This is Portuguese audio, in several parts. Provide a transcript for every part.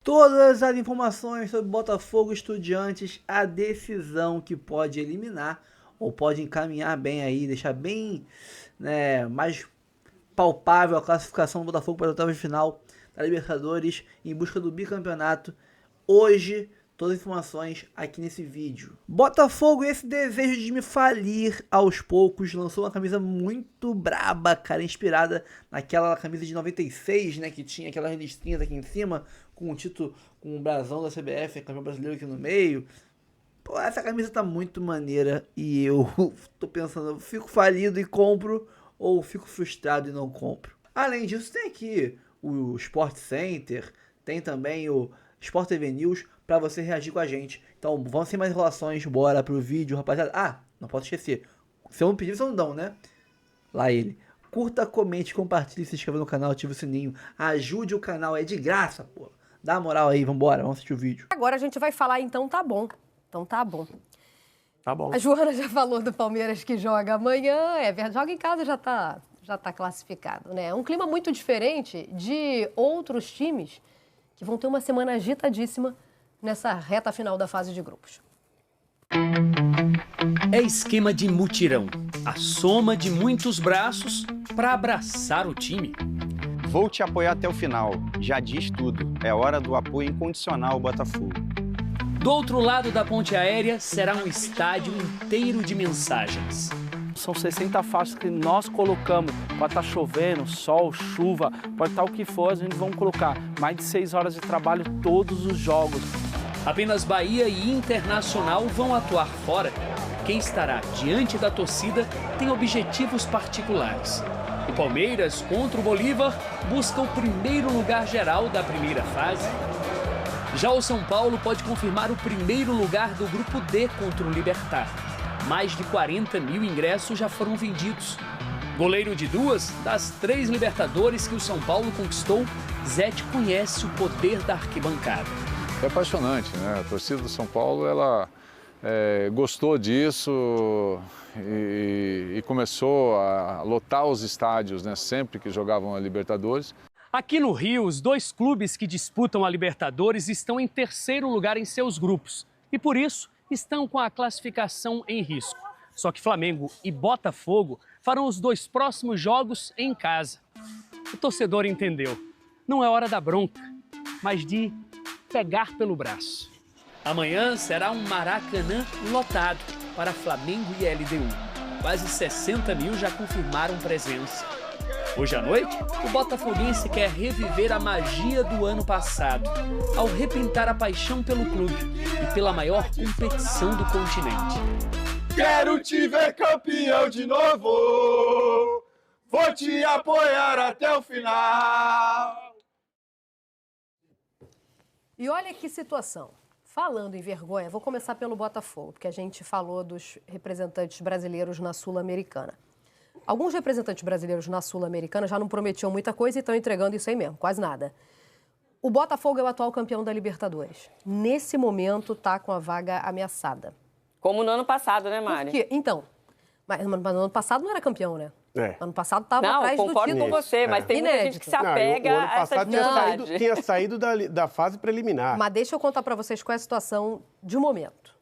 Todas as informações sobre Botafogo e Estudiantes, a decisão que pode eliminar ou pode encaminhar bem aí, deixar bem, né, mais palpável a classificação do Botafogo para a oitava de final da Libertadores em busca do bicampeonato. Hoje, todas as informações aqui nesse vídeo. Botafogo, esse desejo de me falir aos poucos, lançou uma camisa muito braba, cara, inspirada naquela camisa de 96, né, que tinha aquelas listrinhas aqui em cima, com o título, com o brasão da CBF, campeão brasileiro aqui no meio. Pô, essa camisa tá muito maneira e eu tô pensando, eu fico falido e compro ou fico frustrado e não compro. Além disso, tem aqui o Sport Center, tem também o Sport TV News para você reagir com a gente. Então, vamos sem mais enrolações, bora pro vídeo, rapaziada. Ah, não posso esquecer, se eu não pedir, vocês não dão, né? Lá ele. Curta, comente, compartilhe, se inscreva no canal, ative o sininho, ajude o canal, é de graça, pô. Dá uma moral aí, vambora, vamos assistir o vídeo. Agora a gente vai falar, então tá bom. Então tá bom. Tá bom. A Joana já falou do Palmeiras que joga amanhã, é verdade, joga em casa, já tá classificado, né? Um clima muito diferente de outros times que vão ter uma semana agitadíssima nessa reta final da fase de grupos. É esquema de mutirão, a soma de muitos braços para abraçar o time. Vou te apoiar até o final, já diz tudo. É hora do apoio incondicional ao Botafogo. Do outro lado da ponte aérea será um estádio inteiro de mensagens. São 60 faixas que nós colocamos. Pode estar chovendo, sol, chuva, pode estar o que for, a gente vamos colocar mais de 6 horas de trabalho todos os jogos. Apenas Bahia e Internacional vão atuar fora. Quem estará diante da torcida tem objetivos particulares. O Palmeiras, contra o Bolívar, busca o primeiro lugar geral da primeira fase. Já o São Paulo pode confirmar o primeiro lugar do Grupo D contra o Libertad. Mais de 40 mil ingressos já foram vendidos. Goleiro de 2 das 3 Libertadores que o São Paulo conquistou, Zete conhece o poder da arquibancada. É apaixonante, né? A torcida do São Paulo, ela gostou disso e começou a lotar os estádios, né? Sempre que jogavam a Libertadores. Aqui no Rio, os 2 clubes que disputam a Libertadores estão em terceiro lugar em seus grupos e, por isso, estão com a classificação em risco. Só que Flamengo e Botafogo farão os 2 próximos jogos em casa. O torcedor entendeu. Não é hora da bronca, mas de pegar pelo braço. Amanhã será um Maracanã lotado para Flamengo e LDU. Quase 60 mil já confirmaram presença. Hoje à noite, o botafoguense quer reviver a magia do ano passado, ao repintar a paixão pelo clube e pela maior competição do continente. Quero te ver campeão de novo, vou te apoiar até o final. E olha que situação. Falando em vergonha, vou começar pelo Botafogo, porque a gente falou dos representantes brasileiros na Sul-Americana. Alguns representantes brasileiros na Sul-Americana já não prometiam muita coisa e estão entregando isso aí mesmo, quase nada. O Botafogo é o atual campeão da Libertadores. Nesse momento, está com a vaga ameaçada. Como no ano passado, né, Mari? Por quê? Então, mas no ano passado não era campeão, né? É. Ano passado estava Não, atrás do concordo título. com você, mas tem muita gente que se apega o ano a essa passado dificuldade. tinha saído da fase preliminar. Mas deixa eu contar para vocês qual é a situação de momento.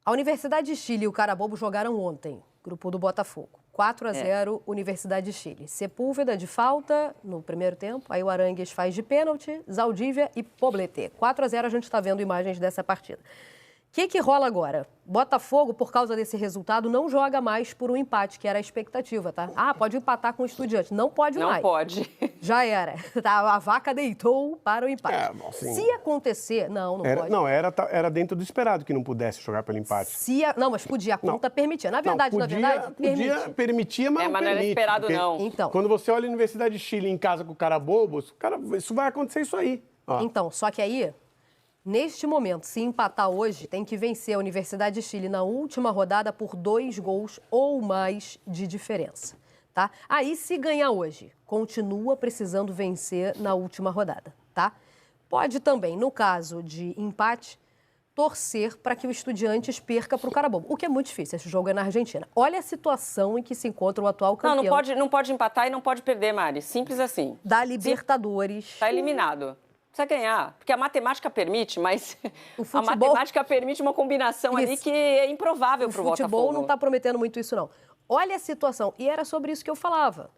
A Universidade de Chile e o Carabobo jogaram ontem, grupo do Botafogo. 4-0, Universidade de Chile. Sepúlveda de falta no primeiro tempo, aí o Arangues faz de pênalti, Zaldívia e Poblete. 4-0, a gente está vendo imagens dessa partida. O que rola agora? Botafogo, por causa desse resultado, não joga mais por um empate, que era a expectativa, tá? Ah, pode empatar com o Estudiantes. Não pode mais. Não pode. Já era. Tá, a vaca deitou para o empate. Assim, Se acontecer... Não pode. Não, era dentro do esperado que não pudesse jogar pelo empate. Não, mas podia, a conta permitia. Na verdade, Permitia, mas mas não era esperado, não. Então. Quando você olha a Universidade de Chile em casa com o Carabobo, isso vai acontecer isso aí. Ó. Então, só que aí... Neste momento, se empatar hoje, tem que vencer a Universidade de Chile na última rodada por 2 gols ou mais de diferença, tá? Aí, se ganhar hoje, continua precisando vencer na última rodada, tá? Pode também, no caso de empate, torcer para que o Estudiantes perca para o Carabobo, o que é muito difícil, esse jogo é na Argentina. Olha a situação em que se encontra o atual campeão. Não pode empatar e não pode perder, Mari. Simples assim. Da Libertadores. Está eliminado. precisa ganhar. Porque a matemática permite, mas futebol... a matemática permite uma combinação ali que é improvável para o Botafogo. O futebol não está prometendo muito isso, não. Olha a situação. E era sobre isso que eu falava.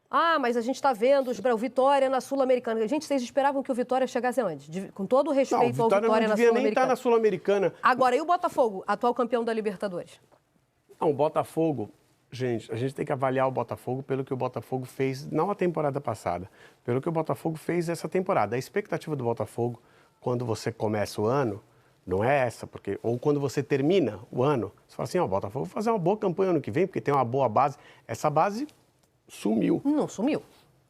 Ah, mas a gente está vendo o Vitória na Sul-Americana. Gente, vocês esperavam que o Vitória chegasse aonde? Com todo o respeito ao Vitória na Sul-Americana. Não devia nem estar na Sul-Americana. Agora, e o Botafogo, atual campeão da Libertadores? Não, o Botafogo... Gente, a gente tem que avaliar o Botafogo pelo que o Botafogo fez, não a temporada passada, pelo que o Botafogo fez essa temporada. A expectativa do Botafogo, quando você começa o ano, não é essa, porque ou quando você termina o ano, você fala assim, o Botafogo vai fazer uma boa campanha ano que vem, porque tem uma boa base. Essa base sumiu. Não sumiu.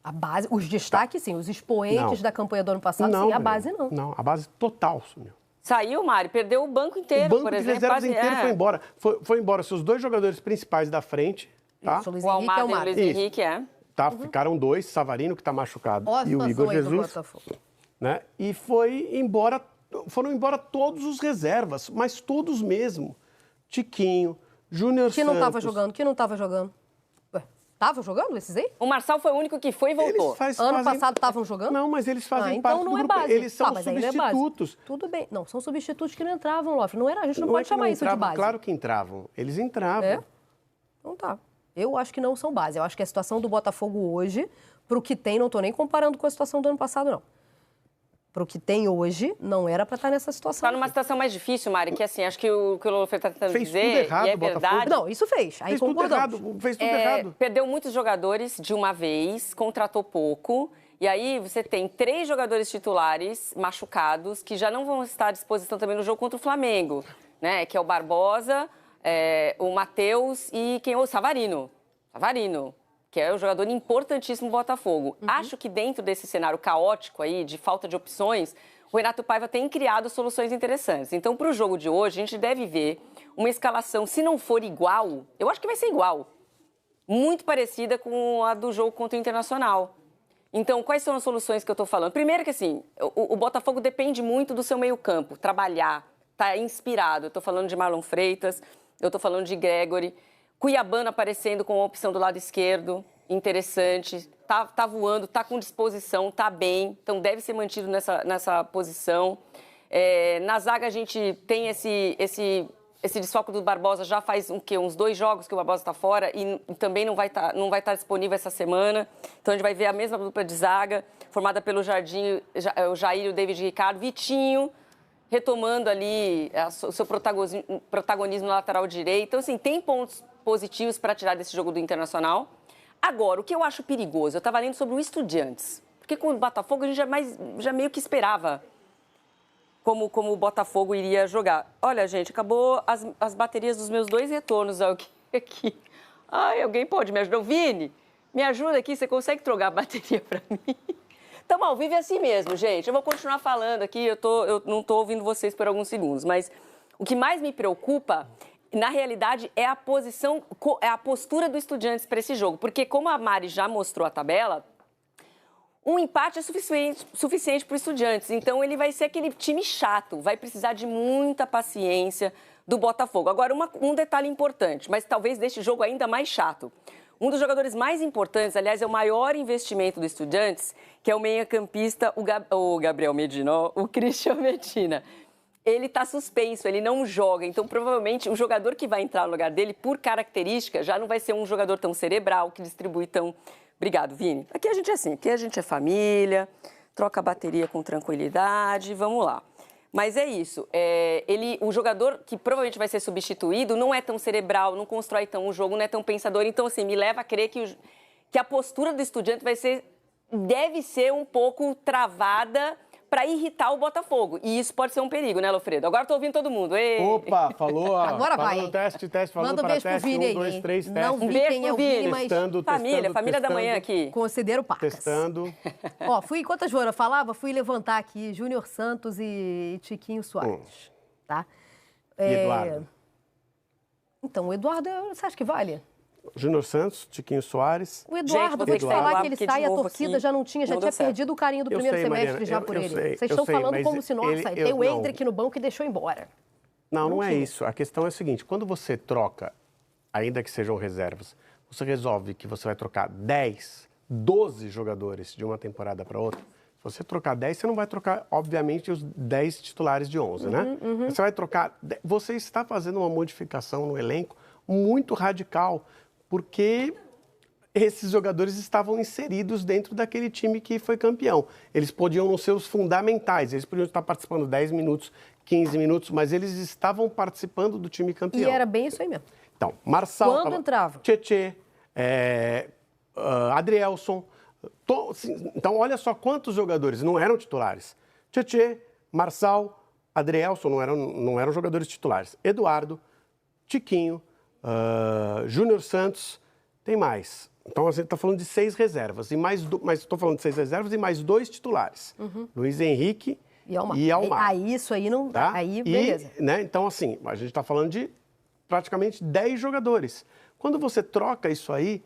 A base, os destaques, sim, os expoentes da campanha do ano passado, sim, a base não. Não, a base total sumiu. Saiu, Mário, perdeu o banco inteiro, por exemplo. O banco de reservas inteiro foi embora. Foi embora seus 2 jogadores principais da frente, tá? Isso, Luiz o Henrique Almada e o Luiz Henrique, Tá, ficaram 2, Savarino, que está machucado, Ó, e o Igor Jesus. Botafogo. Né? E foram embora todos os reservas, mas todos mesmo. Tiquinho, Júnior Santos... Que não estava jogando, que não estava jogando. Estavam jogando esses aí? O Marçal foi o único que foi e voltou. Ano passado estavam jogando? Não, mas eles fazem então parte não do é grupo. base. Eles são mas substitutos. Não é tudo bem. Não, são substitutos que não entravam, Lofre. Não era, a gente não pode chamar isso de base. Claro que entravam. Eles entravam. É? Então tá. Eu acho que não são base. Eu acho que a situação do Botafogo hoje, pro que tem, não estou nem comparando com a situação do ano passado, não. Pro que tem hoje, não era para estar nessa situação. Está numa situação mais difícil, Mari, que assim, acho que o que o Lolo está tentando fez dizer, tudo errado, e é verdade... Não, isso fez. Aí concordamos. Fez tudo errado. Perdeu muitos jogadores de uma vez, contratou pouco, e aí você tem 3 jogadores titulares machucados que já não vão estar à disposição também no jogo contra o Flamengo, né? Que é o Barbosa, o Matheus e o Savarino. Savarino, que é um jogador importantíssimo do Botafogo. Acho que dentro desse cenário caótico aí, de falta de opções, o Renato Paiva tem criado soluções interessantes. Então, para o jogo de hoje, a gente deve ver uma escalação, se não for igual, eu acho que vai ser igual, muito parecida com a do jogo contra o Internacional. Então, quais são as soluções que eu estou falando? Primeiro que, assim, o Botafogo depende muito do seu meio-campo, trabalhar, tá inspirado. Eu estou falando de Marlon Freitas, eu estou falando de Gregory, Cuiabano aparecendo com a opção do lado esquerdo, interessante, tá voando, tá com disposição, tá bem, então deve ser mantido nessa posição. Na zaga a gente tem esse desfalque do Barbosa já faz uns 2 jogos que o Barbosa está fora e também não vai estar disponível essa semana. Então a gente vai ver a mesma dupla de zaga, formada pelo Jardim, o Jair e o David Ricardo, Vitinho, retomando ali o seu protagonismo na lateral direita. Então, assim, tem pontos positivos para tirar desse jogo do Internacional. Agora, o que eu acho perigoso, eu estava lendo sobre o Estudiantes, porque com o Botafogo a gente já meio que esperava como o Botafogo iria jogar. Olha, gente, acabou as baterias dos meus 2 retornos aqui. Ai, alguém pode me ajudar? Vini, me ajuda aqui, você consegue trocar a bateria para mim? Estamos ao vivo é assim mesmo, gente. Eu vou continuar falando aqui, eu não estou ouvindo vocês por alguns segundos, mas o que mais me preocupa, na realidade, é a postura do Estudiantes para esse jogo. Porque, como a Mari já mostrou a tabela, um empate é suficiente para o Estudiantes. Então, ele vai ser aquele time chato, vai precisar de muita paciência do Botafogo. Agora, um detalhe importante, mas talvez deste jogo ainda mais chato. Um dos jogadores mais importantes, aliás, é o maior investimento do Estudiantes, que é o meia-campista, o Gabriel Medina, o Christian Medina. Ele está suspenso, ele não joga. Então, provavelmente, o jogador que vai entrar no lugar dele, por característica, já não vai ser um jogador tão cerebral, que distribui tão... Obrigado, Vini. Aqui a gente é assim, aqui a gente é família, troca a bateria com tranquilidade, vamos lá. Mas é isso, o jogador que provavelmente vai ser substituído não é tão cerebral, não constrói tão o jogo, não é tão pensador. Então, assim, me leva a crer que a postura do Estudiante deve ser um pouco travada para irritar o Botafogo. E isso pode ser um perigo, né, Lofredo? Agora estou ouvindo todo mundo. Ei. Opa, falou. Agora falou vai. Teste, falou manda para beijo teste. Pro Vini 1, 2, 3, teste. Não vi quem é o Vini, mas... Família da manhã aqui. Considero pacas. Testando. Ó, enquanto a Joana falava, fui levantar aqui Júnior Santos e Tiquinho Soares. Tá? E Eduardo? Então, o Eduardo, você acha que vale? Júnior Santos, Tiquinho Soares. O Eduardo, vou te falar que ele sai, a torcida já tinha perdido o carinho do primeiro semestre já por ele. Vocês estão falando como se, nossa, tem o Hendrick no banco e deixou embora. Não é isso. A questão é a seguinte, quando você troca, ainda que sejam reservas, você resolve que você vai trocar 10, 12 jogadores de uma temporada para outra, Se você trocar 10, você não vai trocar, obviamente, os 10 titulares de 11, né? Você vai trocar... Você está fazendo uma modificação no elenco muito radical, porque esses jogadores estavam inseridos dentro daquele time que foi campeão. Eles podiam não ser os fundamentais, eles podiam estar participando 10 minutos, 15 minutos, mas eles estavam participando do time campeão. E era bem isso aí mesmo. Então, Marçal... Quando entrava? Tietê, Adrielson... Então, olha só quantos jogadores não eram titulares. Tietê, Marçal, Adrielson não eram jogadores titulares. Eduardo, Tiquinho, Júnior Santos, tem mais. Então, a gente está falando de 6 reservas. Mas estou falando de 6 reservas e mais 2 titulares. Luiz Henrique e Almar. Aí isso aí não... Tá? Aí, beleza. Né? Então, assim, a gente está falando de praticamente 10 jogadores. Quando você troca isso aí,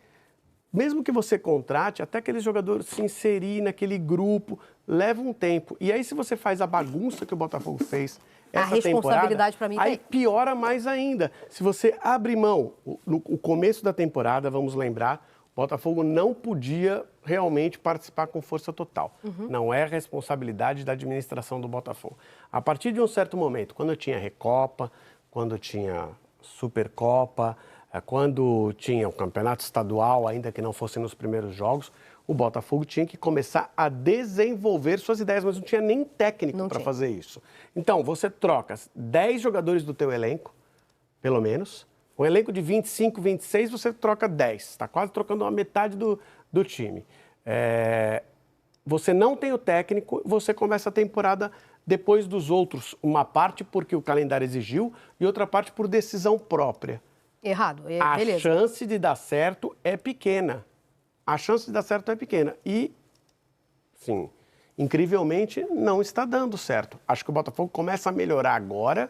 mesmo que você contrate, até aquele jogador se inserir naquele grupo, leva um tempo. E aí, se você faz a bagunça que o Botafogo fez essa temporada... A responsabilidade, para mim, aí piora mais ainda. Se você abre mão, no começo da temporada, vamos lembrar, o Botafogo não podia realmente participar com força total. Não é responsabilidade da administração do Botafogo. A partir de um certo momento, quando tinha Recopa, quando tinha Supercopa, quando tinha o campeonato estadual, ainda que não fosse nos primeiros jogos, o Botafogo tinha que começar a desenvolver suas ideias, mas não tinha nem técnico para fazer isso. Então, você troca 10 jogadores do teu elenco, pelo menos. Um elenco de 25, 26, você troca 10. Está quase trocando a metade do time. Você não tem o técnico, você começa a temporada depois dos outros. Uma parte porque o calendário exigiu e outra parte por decisão própria. Errado, beleza. A chance de dar certo é pequena. A chance de dar certo é pequena. E, sim, incrivelmente, não está dando certo. Acho que o Botafogo começa a melhorar agora,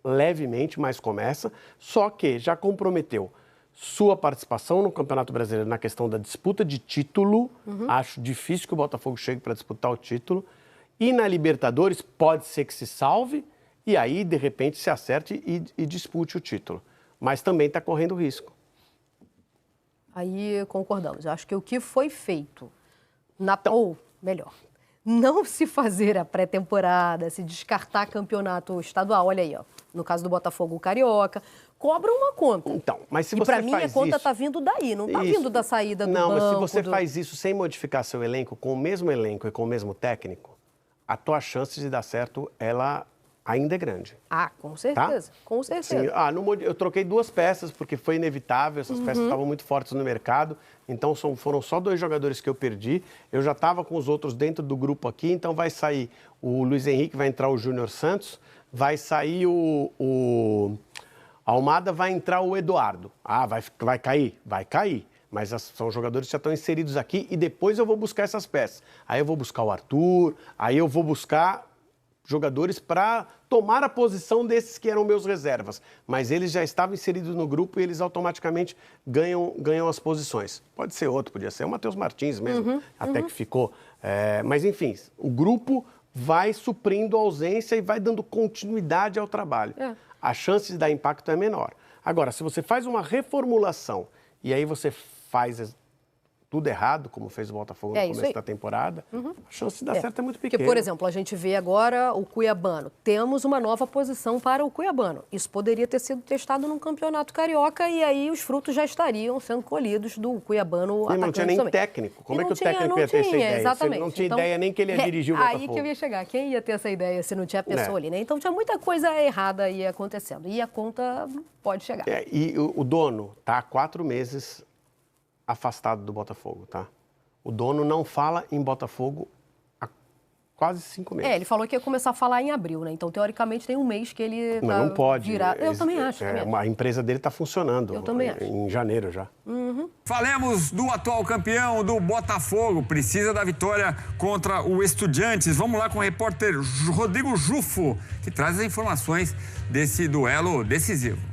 levemente, mas começa, só que já comprometeu sua participação no Campeonato Brasileiro na questão da disputa de título. Acho difícil que o Botafogo chegue para disputar o título. E na Libertadores pode ser que se salve e aí, de repente, se acerte e dispute o título. Mas também está correndo risco. Aí concordamos. Eu acho que o que foi feito, ou melhor, não se fazer a pré-temporada, se descartar campeonato estadual, olha aí, ó, no caso do Botafogo, o Carioca, cobra uma conta. Então, mas se você faz isso... E para mim, a conta está vindo daí, não está vindo da saída do banco. Não, mas se você faz isso sem modificar seu elenco, com o mesmo elenco e com o mesmo técnico, a tua chance de dar certo, ela ainda é grande. Ah, com certeza, tá? Com certeza. Sim, eu troquei 2 peças, porque foi inevitável, essas peças estavam muito fortes no mercado, então foram só 2 jogadores que eu perdi. Eu já estava com os outros dentro do grupo aqui, então vai sair o Luiz Henrique, vai entrar o Júnior Santos, vai sair o Almada, vai entrar o Eduardo. Ah, vai cair? Vai cair. Mas são jogadores que já estão inseridos aqui e depois eu vou buscar essas peças. Aí eu vou buscar o Arthur, aí eu vou buscar jogadores para tomar a posição desses que eram meus reservas. Mas eles já estavam inseridos no grupo e eles automaticamente ganham as posições. Pode ser outro, podia ser o Matheus Martins mesmo, até que ficou. Mas enfim, o grupo vai suprindo a ausência e vai dando continuidade ao trabalho. A chance de dar impacto é menor. Agora, se você faz uma reformulação e aí você faz tudo errado, como fez o Botafogo no começo da temporada, a chance de dar certo é muito pequena. Porque, por exemplo, a gente vê agora o Cuiabano. Temos uma nova posição para o Cuiabano. Isso poderia ter sido testado num campeonato carioca e aí os frutos já estariam sendo colhidos do Cuiabano atacante também. Não tinha nem técnico. Como é que o técnico ia ter essa ideia? Exatamente. Não tinha ideia nem que ele ia dirigir o Botafogo. Aí que eu ia chegar. Quem ia ter essa ideia se não tinha pessoa ali, né? Então tinha muita coisa errada aí acontecendo. E a conta pode chegar. E o dono está há 4 meses afastado do Botafogo, tá? O dono não fala em Botafogo há quase 5 meses. Ele falou que ia começar a falar em abril, né? Então, teoricamente, tem um mês que ele não pode. Eu também acho. A empresa dele está funcionando. Eu também acho. Em janeiro já. Falemos do atual campeão do Botafogo. Precisa da vitória contra o Estudiantes. Vamos lá com o repórter Rodrigo Jufo, que traz as informações desse duelo decisivo.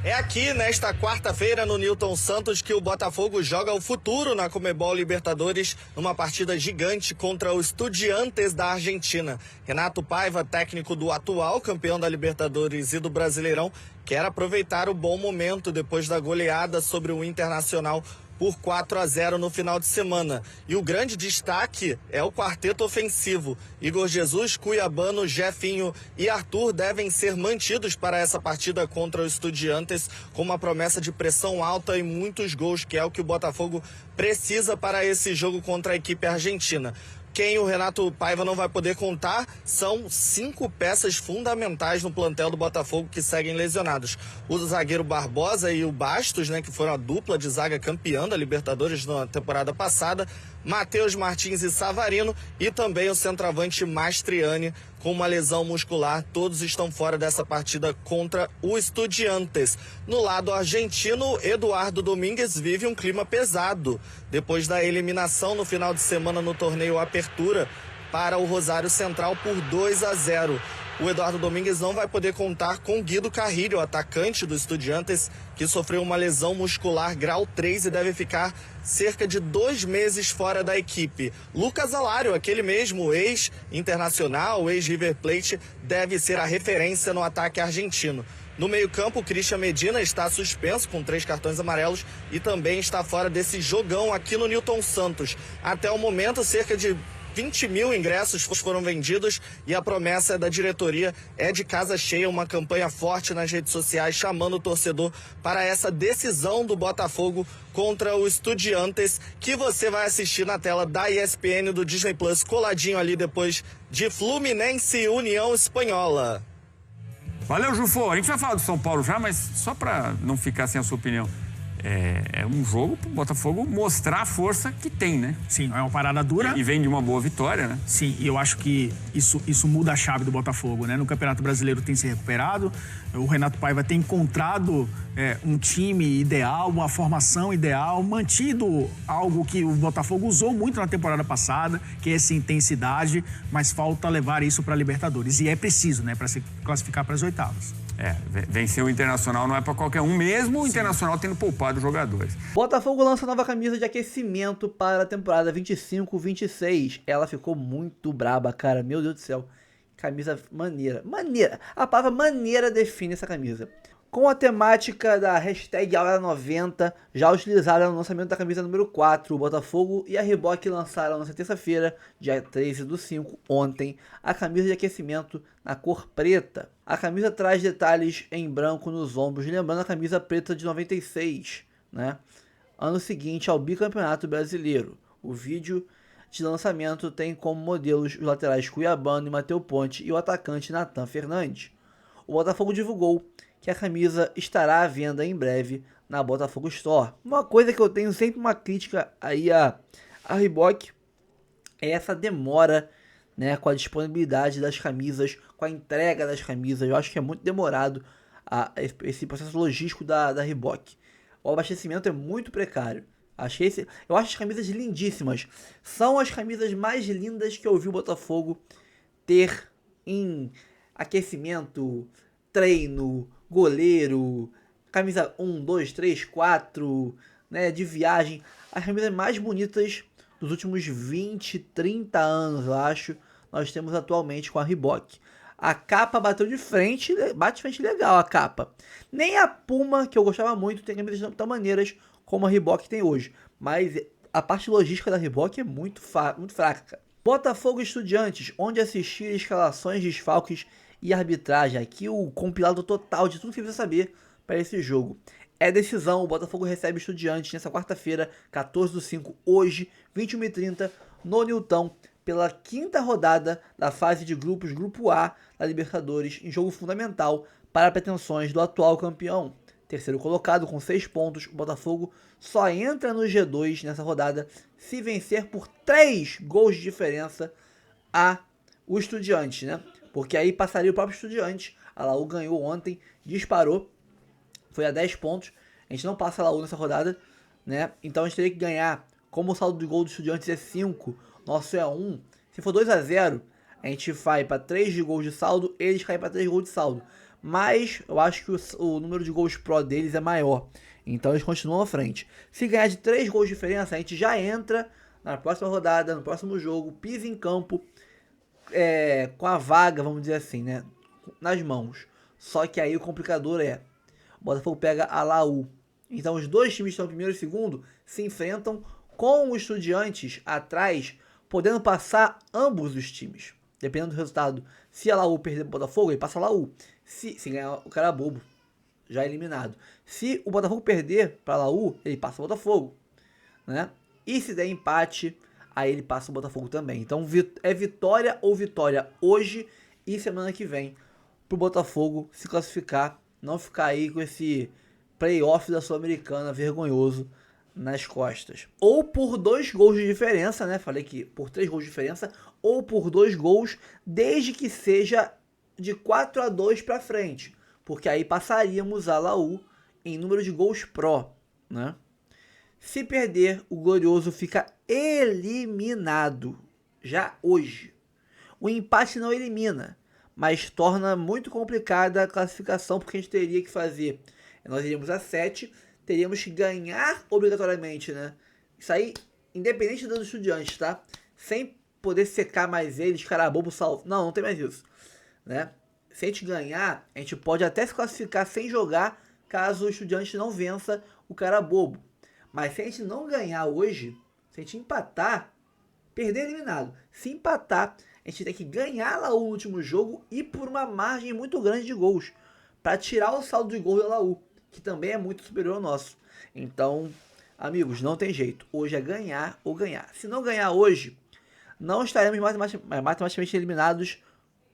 É aqui, nesta quarta-feira, no Newton Santos, que o Botafogo joga o futuro na Conmebol Libertadores, numa partida gigante contra o Estudiantes da Argentina. Renato Paiva, técnico do atual campeão da Libertadores e do Brasileirão, quer aproveitar o bom momento depois da goleada sobre o Internacional por 4-0 no final de semana. E o grande destaque é o quarteto ofensivo. Igor Jesus, Cuiabano, Jefinho e Arthur devem ser mantidos para essa partida contra o Estudiantes, com uma promessa de pressão alta e muitos gols, que é o que o Botafogo precisa para esse jogo contra a equipe argentina. Quem o Renato Paiva não vai poder contar são 5 peças fundamentais no plantel do Botafogo que seguem lesionados. O zagueiro Barbosa e o Bastos, né, que foram a dupla de zaga campeã da Libertadores na temporada passada, Matheus Martins e Savarino, e também o centroavante Mastriani, com uma lesão muscular. Todos estão fora dessa partida contra o Estudiantes. No lado argentino, Eduardo Domingues vive um clima pesado, depois da eliminação no final de semana no torneio Apertura para o Rosário Central por 2-0. O Eduardo Domingues não vai poder contar com Guido Carrilho, atacante do Estudiantes, que sofreu uma lesão muscular grau 3 e deve ficar cerca de 2 meses fora da equipe. Lucas Alário, aquele mesmo ex-Internacional, ex-River Plate, deve ser a referência no ataque argentino. No meio-campo, Christian Medina está suspenso com 3 cartões amarelos e também está fora desse jogão aqui no Newton Santos. Até o momento, cerca de 20 mil ingressos foram vendidos e a promessa da diretoria é de casa cheia, uma campanha forte nas redes sociais chamando o torcedor para essa decisão do Botafogo contra o Estudiantes, que você vai assistir na tela da ESPN do Disney Plus, coladinho ali depois de Fluminense e União Espanhola. Valeu, Jufô. A gente vai falar do São Paulo já, mas só para não ficar sem a sua opinião. É um jogo pro Botafogo mostrar a força que tem, né? Sim, é uma parada dura. E vem de uma boa vitória, né? Sim, e eu acho que isso muda a chave do Botafogo, né? No Campeonato Brasileiro tem se recuperado, o Renato Paiva tem encontrado um time ideal, uma formação ideal, mantido algo que o Botafogo usou muito na temporada passada, que é essa intensidade, mas falta levar isso para a Libertadores. E é preciso, né? Para se classificar para as oitavas. Vencer o Internacional não é para qualquer um, mesmo o Internacional tendo poupado jogadores. Botafogo lança nova camisa de aquecimento para a temporada 25-26. Ela ficou muito braba, cara. Meu Deus do céu. Camisa maneira. Maneira. A palavra maneira define essa camisa. Com a temática da hashtag Aura90, já utilizada no lançamento da camisa número 4, o Botafogo e a Reebok lançaram nesta terça-feira, dia 13/5, ontem, a camisa de aquecimento na cor preta. A camisa traz detalhes em branco nos ombros, lembrando a camisa preta de 96, né? Ano seguinte ao bicampeonato brasileiro. O vídeo de lançamento tem como modelos os laterais Cuiabano e Matheus Ponte e o atacante Nathan Fernandes. O Botafogo divulgou que a camisa estará à venda em breve na Botafogo Store. Uma coisa que eu tenho sempre uma crítica aí a Reebok é essa demora, né, com a disponibilidade das camisas, com a entrega das camisas. Eu acho que é muito demorado esse processo logístico da Reebok. O abastecimento é muito precário. Eu acho as camisas lindíssimas. São as camisas mais lindas que eu vi o Botafogo ter em aquecimento, treino, goleiro, camisa 1, 2, 3, 4, né, de viagem. As camisas mais bonitas dos últimos 20, 30 anos, eu acho, nós temos atualmente com a Reebok. A capa bate de frente legal a capa. Nem a Puma, que eu gostava muito, tem camisas tão maneiras como a Reebok tem hoje. Mas a parte logística da Reebok é muito fraca. Botafogo Estudiantes, onde assistir escalações, desfalques e arbitragem. Aqui o compilado total de tudo que você precisa saber para esse jogo. É decisão, o Botafogo recebe Estudiantes nessa quarta-feira, 14/5, hoje, 21h30, no Newton, pela 5ª rodada da fase de grupos, Grupo A da Libertadores, em jogo fundamental para pretensões do atual campeão. Terceiro colocado com 6 pontos, o Botafogo só entra no G2 nessa rodada se vencer por 3 gols de diferença o Estudiantes, né? Porque aí passaria o próprio Estudiantes. A Laú ganhou ontem, disparou, foi a 10 pontos. A gente não passa a Laú nessa rodada, né? Então a gente teria que ganhar, como o saldo de gol do Estudiantes é 5, nosso é 1. Se for 2-0, a gente vai para 3 de gols de saldo, eles caem para 3 gols de saldo. Mas eu acho que o número de gols pró deles é maior, então eles continuam à frente. Se ganhar de 3 gols de diferença, a gente já entra na próxima rodada, no próximo jogo, pisa em campo, com a vaga, vamos dizer assim, né, nas mãos. Só que aí o complicador o Botafogo pega a Laú Então os dois times que estão em primeiro e segundo se enfrentam com o Estudiantes atrás, podendo passar ambos os times. Dependendo do resultado. Se a Laú perder o Botafogo, ele passa a Laú. Se ganhar o Carabobo, já eliminado. Se o Botafogo perder para a Laú, ele passa o Botafogo, né? E se der empate, aí ele passa o Botafogo também. Então é vitória ou vitória hoje e semana que vem pro Botafogo se classificar, não ficar aí com esse playoff da Sul-Americana vergonhoso nas costas. Ou por 2 gols de diferença, né? Falei que por 3 gols de diferença, ou por 2 gols, desde que seja de 4-2 para frente, porque aí passaríamos a Laú em número de gols pró, né? Se perder, o Glorioso fica eliminado já hoje. O empate não elimina, mas torna muito complicada a classificação, porque a gente teria que fazer, nós iríamos a 7, teríamos que ganhar obrigatoriamente, né? Isso aí, independente dos Estudiantes, tá? Sem poder secar mais eles, Carabobo, salvo. Não tem mais isso, né? Se a gente ganhar, a gente pode até se classificar sem jogar, caso o Estudiante não vença o Carabobo. Mas se a gente não ganhar hoje, se a gente empatar, perder eliminado. Se empatar, a gente tem que ganhar lá o último jogo e por uma margem muito grande de gols, para tirar o saldo de gol da Laú, que também é muito superior ao nosso. Então, amigos, não tem jeito. Hoje é ganhar ou ganhar. Se não ganhar hoje, não estaremos matematicamente eliminados,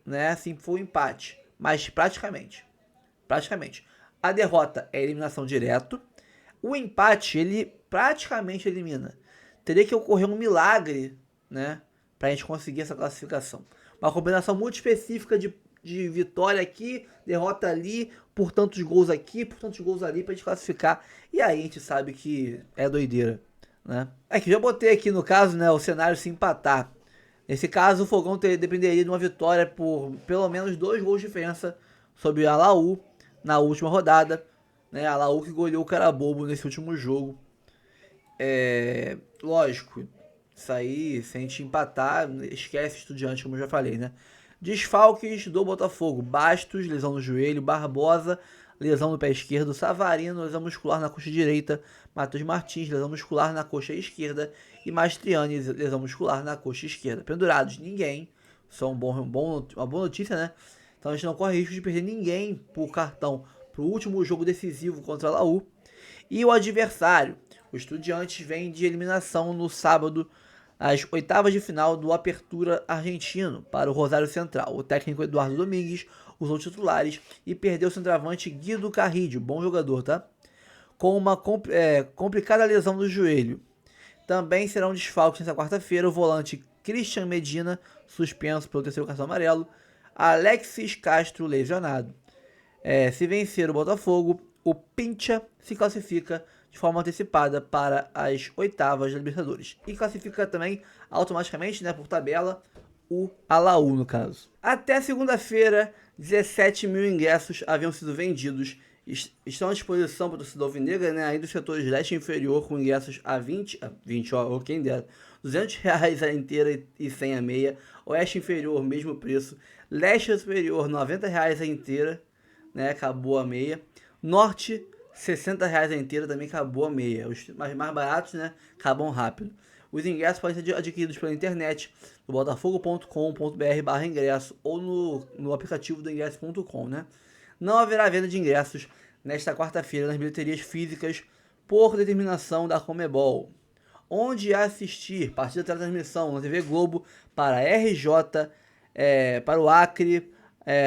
né, se for um empate. Mas praticamente. A derrota é eliminação direto. O empate, ele praticamente elimina. Teria que ocorrer um milagre, né, pra gente conseguir essa classificação. Uma combinação muito específica de vitória aqui, derrota ali, por tantos gols aqui, por tantos gols ali, pra gente classificar. E aí a gente sabe que é doideira, né? É que já botei aqui no caso, né, o cenário se empatar. Nesse caso, o Fogão dependeria de uma vitória por pelo menos 2 gols de diferença sobre a Laú na última rodada, né? A Laú que goleou o Carabobo nesse último jogo. Lógico, isso aí, se a gente empatar, esquece Estudiante, como eu já falei, né? Desfalques do Botafogo: Bastos, lesão no joelho; Barbosa, lesão no pé esquerdo; Savarino, lesão muscular na coxa direita; Matheus Martins, lesão muscular na coxa esquerda; e Mastriani, lesão muscular na coxa esquerda. Pendurados, ninguém. Só uma boa notícia, né? Então a gente não corre risco de perder ninguém por cartão pro último jogo decisivo contra a Laú. E o adversário, o Estudiantes, vem de eliminação no sábado, às oitavas de final do Apertura Argentino, para o Rosário Central. O técnico Eduardo Domingues usou titulares e perdeu o centroavante Guido Carrillo, bom jogador, tá? Com uma complicada lesão no joelho. Também serão desfalques nessa quarta-feira o volante Christian Medina, suspenso pelo 3º cartão amarelo; Alexis Castro, lesionado. Se vencer o Botafogo, o Pincha se classifica de forma antecipada para as oitavas da Libertadores. E classifica também automaticamente, né, por tabela, o Laú, no caso. Até segunda-feira, 17 mil ingressos haviam sido vendidos. Estão à disposição para o torcedor alvinegra, né, aí dos setores leste inferior, com ingressos a 20, ó, quem dera, R$200 a inteira e 100 a meia. Oeste inferior, mesmo preço. Leste superior, R$90 a inteira, né, acabou a meia. Norte, R$60 a inteira, também acabou a meia. Os mais baratos, né, acabam rápido. Os ingressos podem ser adquiridos pela internet, no botafogo.com.br/ingresso ou no aplicativo do ingresso.com, né? Não haverá venda de ingressos nesta quarta-feira nas bilheterias físicas por determinação da Conmebol. Onde assistir? Partida de transmissão na TV Globo para RJ, para o Acre,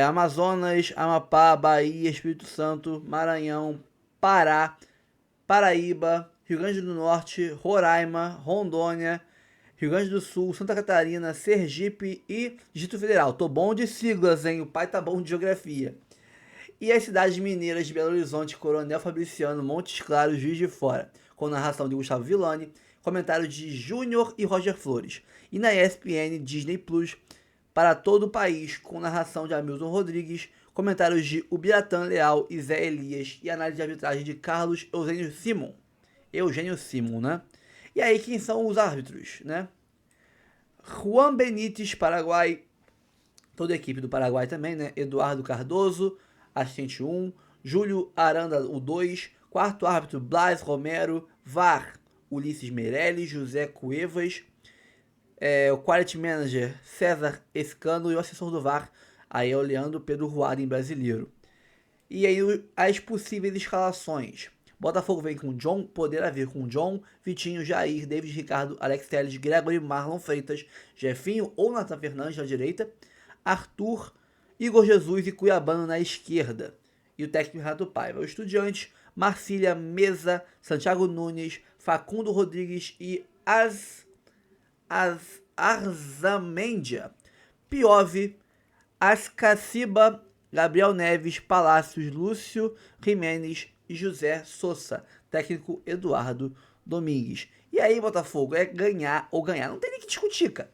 Amazonas, Amapá, Bahia, Espírito Santo, Maranhão, Pará, Paraíba, Rio Grande do Norte, Roraima, Rondônia, Rio Grande do Sul, Santa Catarina, Sergipe e Distrito Federal. Tô bom de siglas, hein? O pai tá bom de geografia. E as cidades mineiras de Belo Horizonte, Coronel Fabriciano, Montes Claros, Juiz de Fora, com narração de Gustavo Villani, comentário de Júnior e Roger Flores. E na ESPN Disney Plus, para todo o país, com narração de Hamilton Rodrigues, comentários de Ubiratã Leal e Zé Elias e análise de arbitragem de Carlos Eugênio Simon, né? E aí, quem são os árbitros, né? Juan Benítez, Paraguai, toda a equipe do Paraguai também, né? Eduardo Cardoso, assistente 1, Júlio Aranda, o 2, Quarto árbitro, Blas Romero. VAR, Ulisses Meirelles, José Cuevas. O Quality Manager, César Escano. E o assessor do VAR, aí é o Leandro Pedro Ruada, brasileiro. E aí as possíveis escalações. Botafogo vem com John, poderá vir com John, Vitinho, Jair, David Ricardo, Alex Telles, Gregory, Marlon Freitas, Jefinho ou Nathan Fernandes na direita, Arthur, Igor Jesus e Cuiabano na esquerda. E o técnico Renato Paiva. O Estudiantes, Marcília, Mesa, Santiago Nunes, Facundo Rodrigues e Arzamendia, Piove, Ascaciba, Gabriel Neves, Palácios, Lúcio Jimenez e José Sousa, técnico Eduardo Domingues. E aí, Botafogo, é ganhar ou ganhar. Não tem nem que discutir, cara.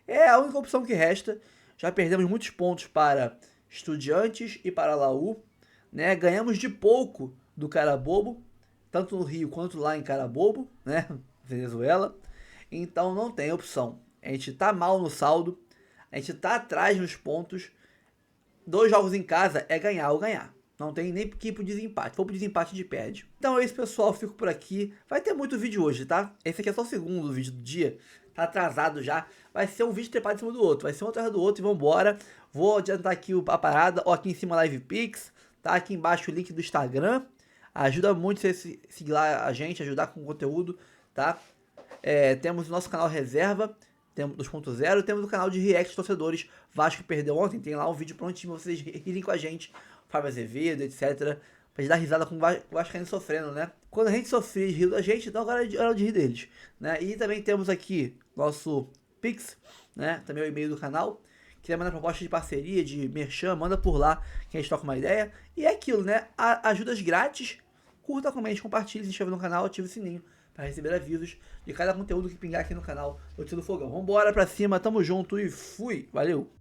É a única opção que resta. Já perdemos muitos pontos para Estudiantes e para Laú, né? Ganhamos de pouco do Carabobo, tanto no Rio quanto lá em Carabobo, né? Venezuela. Então não tem opção. A gente tá mal no saldo, a gente tá atrás nos pontos. 2 jogos em casa é ganhar ou ganhar. Não tem nem que ir pro desempate. Se for pro desempate, a gente perde. Então é isso, pessoal. Fico por aqui. Vai ter muito vídeo hoje, tá? Esse aqui é só o segundo vídeo do dia. Tá atrasado já. Vai ser um vídeo trepado em cima do outro. Vai ser um atrás do outro e vambora. Vou adiantar aqui a parada. Ó, aqui em cima Live Pix. Tá aqui embaixo o link do Instagram. Ajuda muito você seguir lá a gente, ajudar com o conteúdo, tá? Temos o nosso canal Reserva, temos 2.0, temos o canal de React Torcedores. Vasco perdeu ontem, tem lá um vídeo prontinho pra vocês rirem com a gente. Fábio Azevedo, etc. Pra gente dar risada com o Vascaíno sofrendo, né? Quando a gente sofre e riu da gente, então agora é hora de rir deles, né? E também temos aqui nosso Pix, né? Também o e-mail do canal. Quiser mandar proposta de parceria, de merchan, manda por lá que a gente troca uma ideia. E é aquilo, né? Ajudas grátis. Curta, comente, compartilhe, se inscreva no canal, ative o sininho para receber avisos de cada conteúdo que pingar aqui no canal Notícia do Fogão. Vambora pra cima, tamo junto e fui! Valeu!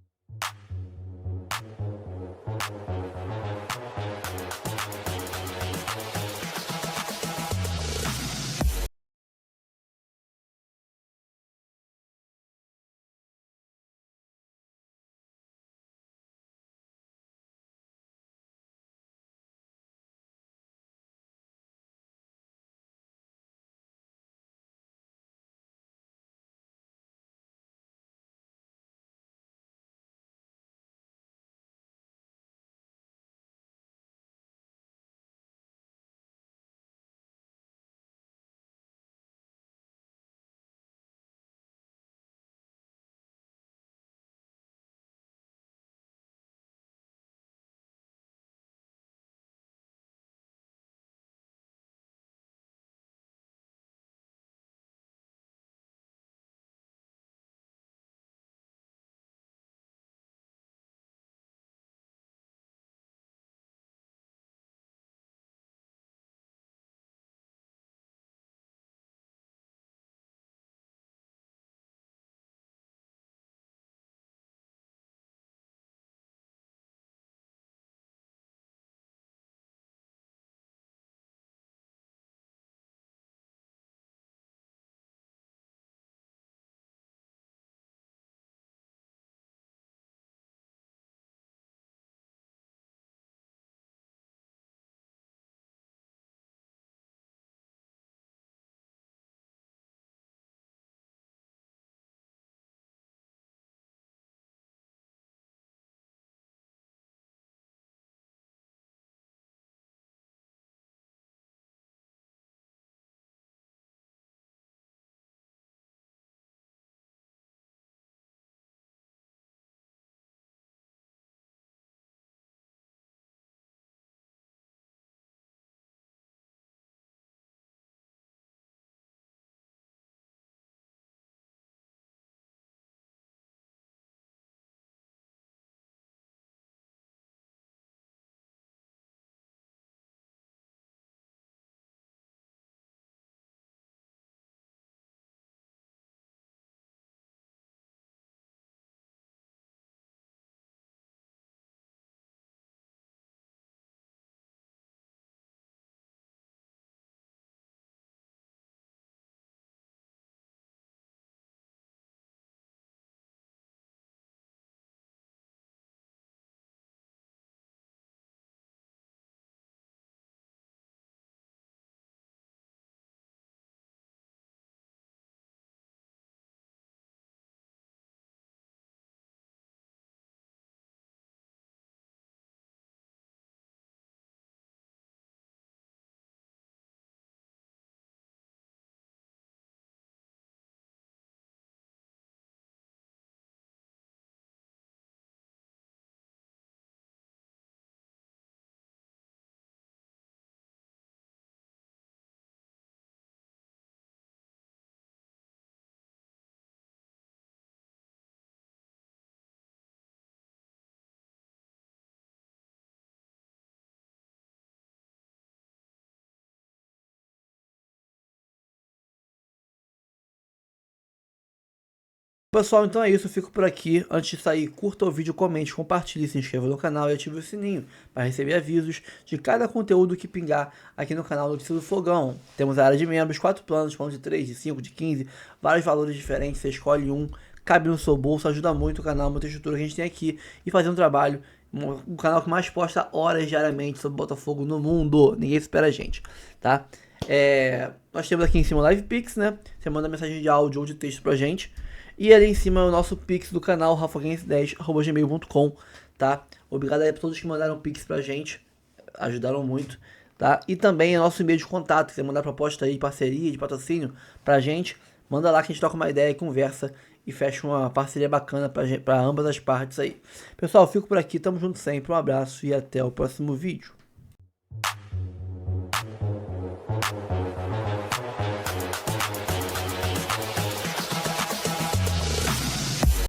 Pessoal, então é isso, eu fico por aqui. Antes de sair, curta o vídeo, comente, compartilhe, se inscreva no canal e ative o sininho para receber avisos de cada conteúdo que pingar aqui no canal Notícias do Fogão. Temos a área de membros, 4 planos, planos de 3, de 5, de 15, vários valores diferentes, você escolhe um, cabe no seu bolso, ajuda muito o canal, muita estrutura que a gente tem aqui e fazer um trabalho, um canal que mais posta horas diariamente sobre Botafogo no mundo, ninguém espera a gente, tá? Nós temos aqui em cima o Live Pix, né? Você manda mensagem de áudio ou de texto pra gente. E ali em cima é o nosso Pix do canal, rafaguense10@gmail.com, tá? Obrigado aí a todos que mandaram Pix pra gente, ajudaram muito, tá? E também é o nosso e-mail de contato, se você mandar proposta aí, parceria, de patrocínio pra gente, manda lá que a gente troca uma ideia e conversa e fecha uma parceria bacana pra ambas as partes aí. Pessoal, fico por aqui, tamo junto sempre, um abraço e até o próximo vídeo.